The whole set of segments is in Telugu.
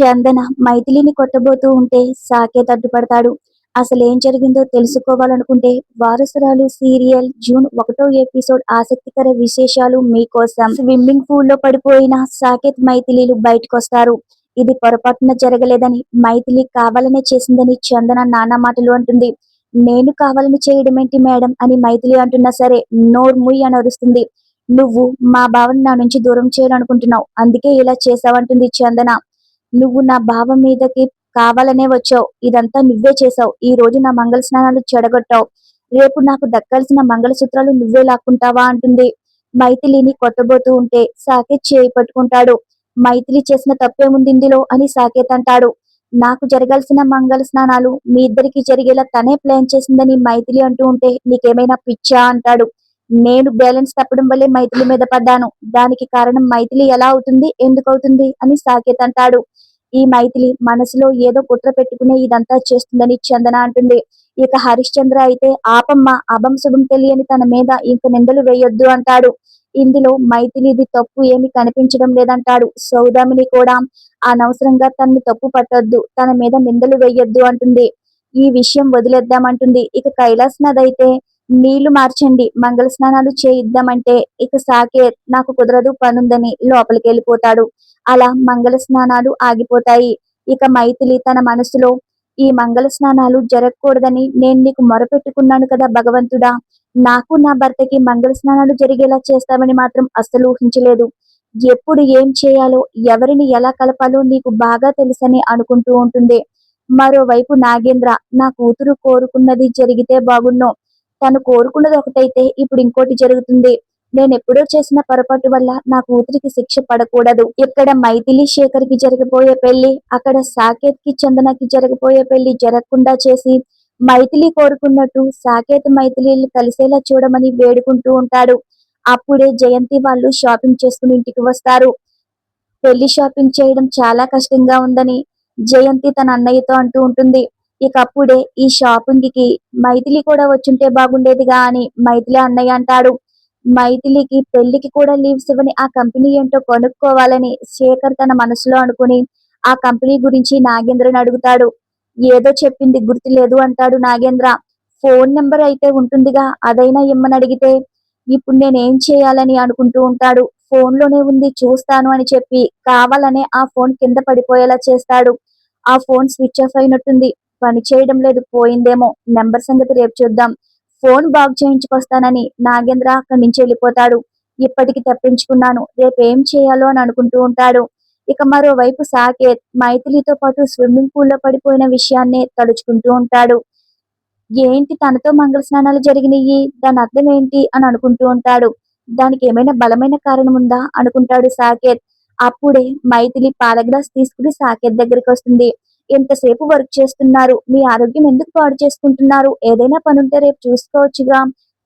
చందన మైథిలిని కొట్టబోతూ ఉంటే సాకేత్ అడ్డుపడతాడు. అసలేం జరిగిందో తెలుసుకోవాలనుకుంటే వారసురాలు సీరియల్ జూన్ 1వ ఎపిసోడ్ ఆసక్తికర విశేషాలు మీకోసం. స్విమ్మింగ్ పూల్ లో పడిపోయిన సాకేత్ మైథిలిలు బయటకొస్తారు. ఇది పొరపాటున జరగలేదని, మైథిలి కావాలనే చేసిందని చందన నానా మాటలు అంటుంది. నేను కావాలని చేయడమేంటి మేడం అని మైథిలి అంటున్నా సరే నోర్ముయ్ అని అరుస్తుంది. నువ్వు మా బావని నా నుంచి దూరం చేయాలనుకుంటున్నావు, అందుకే ఇలా చేసావంటుంది చందన. నువ్వు నా బావ మీదకి కావాలనే వచ్చావు, ఇదంతా నువ్వే చేసావు. ఈ రోజు నా మంగళ స్నానాలు చెడగొట్టావు, రేపు నాకు దక్కాల్సిన మంగళసూత్రాలు నువ్వే లాక్కుంటావా అంటుంది. మైథిలిని కొట్టబోతూ ఉంటే సాకేత్ చేయి పట్టుకుంటాడు. మైథిలి చేసిన తప్పేముంది ఇందులో అని సాకేత్ అంటాడు. నాకు జరగాల్సిన మంగళ స్నానాలు మీ ఇద్దరికి జరిగేలా తనే ప్లాన్ చేసిందని మైథిలి అంటూ ఉంటే నీకేమైనా పిచ్చా అంటాడు. నేను బ్యాలెన్స్ తప్పడం వల్లే మైథిలి మీద పడ్డాను, దానికి కారణం మైథిలి ఎలా అవుతుంది, ఎందుకు అవుతుంది అని సాకేత్ అంటాడు. ఈ మైథిలి మనసులో ఏదో కుట్ర పెట్టుకునే ఇదంతా చేస్తుందని చందన అంటుంది. ఇక హరిశ్చంద్ర అయితే ఆపమ్మ, అభం శుభం తెలియని తన మీద ఇంక నిందలు వేయొద్దు అంటాడు. ఇందులో మైథిలిది తప్పు ఏమి కనిపించడం లేదంటాడు. సౌదామిని కూడా అనవసరంగా తనని తప్పు పట్టొద్దు, తన మీద నిందలు వేయొద్దు అంటుంది. ఈ విషయం వదిలేద్దామంటుంది. ఇక కైలాసనాథ్ అయితే నీళ్లు మార్చండి, మంగళ స్నానాలు చేయిద్దామంటే ఇక సాకేత్ నాకు కుదరదు పనుందని లోపలికి వెళ్ళిపోతాడు. అలా మంగళ స్నానాలు ఆగిపోతాయి. ఇక మైథిలి తన మనసులో ఈ మంగళ స్నానాలు జరగకూడదని నేను నీకు మొరపెట్టుకున్నాను కదా భగవంతుడా, నాకు నా భర్తకి మంగళ స్నానాలు జరిగేలా చేస్తావని మాత్రం అస్సలు ఊహించలేదు. ఎప్పుడు ఏం చేయాలో, ఎవరిని ఎలా కలపాలో నీకు బాగా తెలుసని అనుకుంటూ ఉంటుంది. మరోవైపు నాగేంద్ర, నా కూతురు కోరుకున్నది జరిగితే బాగున్నో, తను కోరుకున్నది ఒకటైతే ఇప్పుడు ఇంకోటి జరుగుతుంది. నేనెప్పుడో చేసిన పొరపాటు వల్ల నా కూతురికి శిక్ష పడకూడదు. ఇక్కడ మైథిలి శేఖర్ కి జరగబోయే పెళ్లి, అక్కడ సాకేత్ కి చందనకి జరగబోయే పెళ్లి జరగకుండా చేసి మైథిలి కోరుకున్నట్టు సాకేత్ మైథిలి కలిసేలా చూడమని వేడుకుంటూ ఉంటాడు. అప్పుడే జయంతి వాళ్ళు షాపింగ్ చేసుకుని ఇంటికి వస్తారు. పెళ్లి షాపింగ్ చేయడం చాలా కష్టంగా ఉందని జయంతి తన అన్నయ్యతో అంటూ ఉంటుంది. ఇక అప్పుడే ఈ షాపింగ్ కి మైథిలి కూడా వచ్చుంటే బాగుండేదిగా అని మైథిలి అన్నయ్య అంటాడు. మైథిలికి పెళ్లికి కూడా లీవ్స్ ఇవ్వని ఆ కంపెనీ ఏంటో కొనుక్కోవాలని శేఖర్ తన మనసులో అనుకుని ఆ కంపెనీ గురించి నాగేంద్రని అడుగుతాడు. ఏదో చెప్పింది గుర్తులేదు అంటాడు నాగేంద్ర. ఫోన్ నెంబర్ అయితే ఉంటుందిగా, అదైనా ఇమ్మని అడిగితే ఇప్పుడు నేనేం చేయాలని అనుకుంటూ ఉంటాడు. ఫోన్ లోనే ఉంది చూస్తాను అని చెప్పి కావాలనే ఆ ఫోన్ కింద పడిపోయేలా చేస్తాడు. ఆ ఫోన్ స్విచ్ ఆఫ్ అయినట్టుంది, పని చేయడం లేదు, పోయిందేమో, నెంబర్ సంగతి రేపు చూద్దాం, ఫోన్ బాగు చేయించుకొస్తానని నాగేంద్ర అక్కడి నుంచి వెళ్ళిపోతాడు. ఇప్పటికి తప్పించుకున్నాను, రేపేం చేయాలో అని అనుకుంటూ ఉంటాడు. ఇక మరోవైపు సాకేత్ మైథిలితో పాటు స్విమ్మింగ్ పూల్ లో పడిపోయిన విషయాన్నే తలుచుకుంటూ ఉంటాడు. ఏంటి తనతో మంగళ స్నానాలు జరిగినాయి, దాని అర్థం ఏంటి అని అనుకుంటూ ఉంటాడు. దానికి ఏమైనా బలమైన కారణం ఉందా అనుకుంటాడు సాకేత్. అప్పుడే మైథిలి పాల గ్లాస్ తీసుకుని సాకేత్ దగ్గరికి వస్తుంది. ఎంతసేపు వర్క్ చేస్తున్నారు, మీ ఆరోగ్యం ఎందుకు పాడు చేసుకుంటున్నారు, ఏదైనా పనుంటే రేపు చూసుకోవచ్చుగా,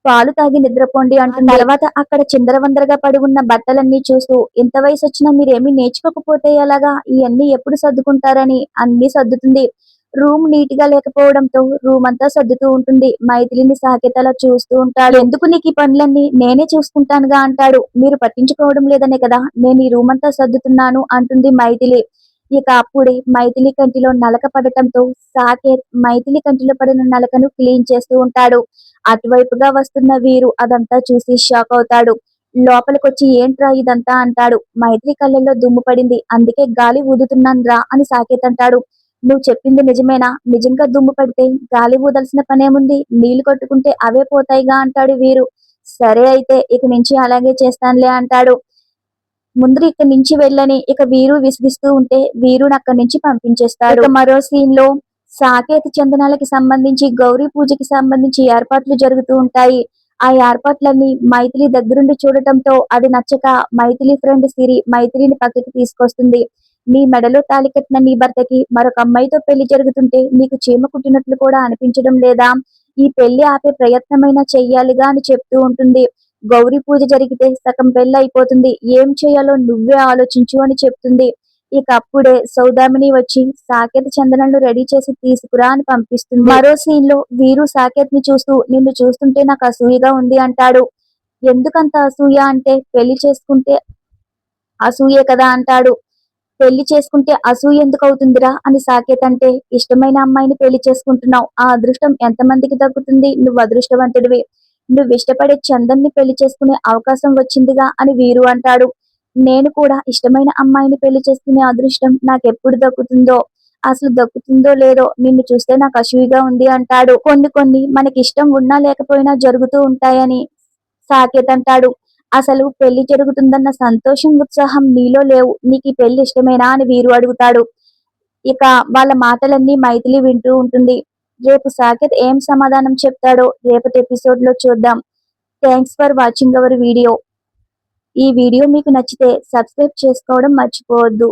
పాలు తాగి నిద్రపోండి అంటుంది. తర్వాత అక్కడ చిందరవందరగా పడి ఉన్న బట్టలన్నీ చూస్తూ, ఇంత వయసు వచ్చినా మీరేమీ నేర్చుకోకపోతే ఎలాగా, ఇవన్నీ ఎప్పుడు సర్దుకుంటారని అన్ని సర్దుతుంది. రూమ్ నీట్ గా లేకపోవడంతో రూమ్ అంతా సర్దుతూ ఉంటుంది. మైథిలిని సాకేత్ అలా చూస్తూ ఉంటాడు. ఎందుకు నీకు ఈ పనులన్నీ నేనే చూసుకుంటానుగా అంటాడు. మీరు పట్టించుకోవడం లేదనే కదా నేను ఈ రూమ్ అంతా సర్దుతున్నాను అంటుంది మైథిలి. ఇక అప్పుడే మైథిలి కంటిలో నలక పడటంతో సాకేత్ మైథిలి కంటిలో పడిన నలకను క్లీన్ చేస్తూ ఉంటాడు. అటువైపుగా వస్తున్న వీరు అదంతా చూసి షాక్ అవుతాడు. లోపలికొచ్చి ఏంట్రా ఇదంతా అంటాడు. మైథిలి కళ్ళల్లో దుమ్ము పడింది, అందుకే గాలి ఊదుతున్నాను రా అని సాకేత్ అంటాడు. నువ్వు చెప్పింది నిజమేనా, నిజంగా దుమ్ము పడితే గాలి ఊదాల్సిన పనేముంది, నీళ్లు కట్టుకుంటే అవే పోతాయిగా అంటాడు వీరు. సరే అయితే ఇక నుంచి అలాగే చేస్తానులే అంటాడు. ముందు ఇక్కడి నుంచి వెళ్ళని ఇక వీరు విసిగిస్తూ ఉంటే వీరుని అక్కడి నుంచి పంపించేస్తాడు. ఇక మరో సీన్ లో సాకేత్ చందనాలకి సంబంధించి గౌరీ పూజకి సంబంధించి ఏర్పాట్లు జరుగుతూ ఉంటాయి. ఆ ఏర్పాట్లన్నీ మైథిలి దగ్గరుండి చూడటంతో అది నచ్చక మైథిలి ఫ్రెండ్ సిరి మైథిలిని పక్కకి తీసుకొస్తుంది. నీ మెడలో తాళి కట్టిన నీ భర్తకి మరొక అమ్మాయితో పెళ్లి జరుగుతుంటే నీకు చీమ కుట్టినట్లు కూడా అనిపించడం లేదా, ఈ పెళ్లి ఆపే ప్రయత్నమైనా చెయ్యాలిగా అని చెప్తూ ఉంటుంది. గౌరీ పూజ జరిగితే సగం పెళ్లి అయిపోతుంది, ఏం చేయాలో నువ్వే ఆలోచించు అని చెప్తుంది. ఇక అప్పుడే సౌదామిని వచ్చి సాకేత్ చందనను రెడీ చేసి తీసుకురా అని పంపిస్తుంది. మరో సీన్ లో వీరు సాకేత్ ని చూస్తూ నిన్ను చూస్తుంటే నాకు అసూయగా ఉంది అంటాడు. ఎందుకంత అసూయ అంటే పెళ్లి చేసుకుంటే అసూయే కదా అంటాడు. పెళ్లి చేసుకుంటే అసూయ ఎందుకు అవుతుందిరా అని సాకేత్ అంటే, ఇష్టమైన అమ్మాయిని పెళ్లి చేసుకుంటున్నావు, ఆ అదృష్టం ఎంతమందికి దక్కుతుంది, నువ్వు అదృష్టవంతుడివి, నువ్వు ఇష్టపడే చందన్ని పెళ్లి చేసుకునే అవకాశం వచ్చిందిగా అని వీరు అంటాడు. నేను కూడా ఇష్టమైన అమ్మాయిని పెళ్లి చేసుకునే అదృష్టం నాకెప్పుడు దక్కుతుందో, అసలు దక్కుతుందో లేదో నిన్ను చూస్తే నాకు అసూయగా ఉంది అంటాడు. కొన్ని కొన్ని మనకి ఇష్టం ఉన్నా లేకపోయినా జరుగుతూ ఉంటాయని సాకేత్ అంటాడు. అసలు పెళ్లి జరుగుతుందన్న సంతోషం, ఉత్సాహం నీలో లేవు, నీకు ఈ పెళ్లి ఇష్టమేనా అని వీరు అడుగుతాడు. ఇక వాళ్ళ మాటలన్నీ మైథిలి వింటూ ఉంటుంది. రేపు సాకేత్ ఏం సమాధానం చెప్తాడో రేపటి ఎపిసోడ్ లో చూద్దాం. Thanks for watching our video. ఈ వీడియో మీకు నచ్చితే సబ్స్క్రైబ్ చేసుకోవడం మర్చిపోవద్దు.